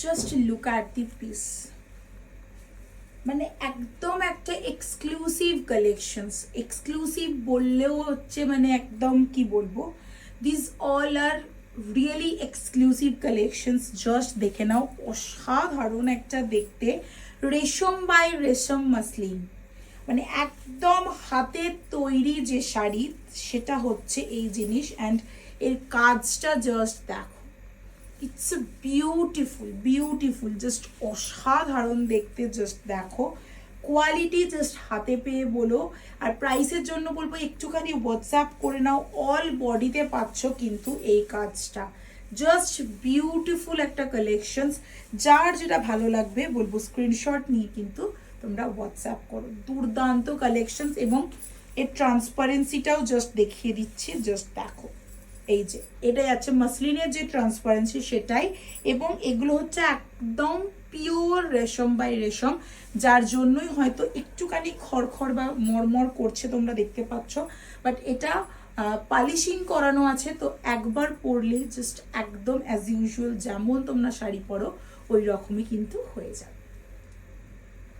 Just look at the piece, মানে একদম একটা এক্সক্লুসিভ কালেকশনস। এক্সক্লুসিভ বললেও হচ্ছে মানে একদম কি বলবো, this all are really exclusive collections. Just দেখে নাও, অসাধারণ একটা দেখতে, রেশম বাই রেশম মাসলিন, মানে একদম হাতের তৈরি যে শাড়ি সেটা হচ্ছে এই জিনিস। অ্যান্ড এর কাজটা জাস্ট দেখো, it's a beautiful beautiful, just অসাধারণ দেখতে। জাস্ট দেখো কোয়ালিটি, জাস্ট হাতে পেয়ে বলো। আর প্রাইসের জন্য বলবো একটুখানি হোয়াটসঅ্যাপ করে নাও, অল বডিতে পাচ্ছ কিন্তু এই কাজটা। জাস্ট বিউটিফুল একটা কালেকশনস। যার যেটা ভালো লাগবে বলবো স্ক্রিনশট নিয়ে কিন্তু তোমরা হোয়াটসঅ্যাপ করো। দুর্দান্ত কালেকশনস, এবং এর ট্রান্সপারেন্সিটাও জাস্ট দেখিয়ে দিচ্ছি। জাস্ট দেখো, এই যে এটাই আছে মাসলিনের যে ট্রান্সপারেন্সি সেটাই, এবং এগুলো হচ্ছে একদম পিওর রেশম বাই রেশম, যার জন্যই হয়তো একটুখানি খড়খড় বা মরমর করছে, তোমরা দেখতে পাচ্ছ। বাট এটা পালিশিং করানো আছে, তো একবার পরলে জাস্ট একদম অ্যাজ ইউজুয়াল যেমন তোমরা শাড়ি পরো ওই রকমই কিন্তু হয়ে যাবে।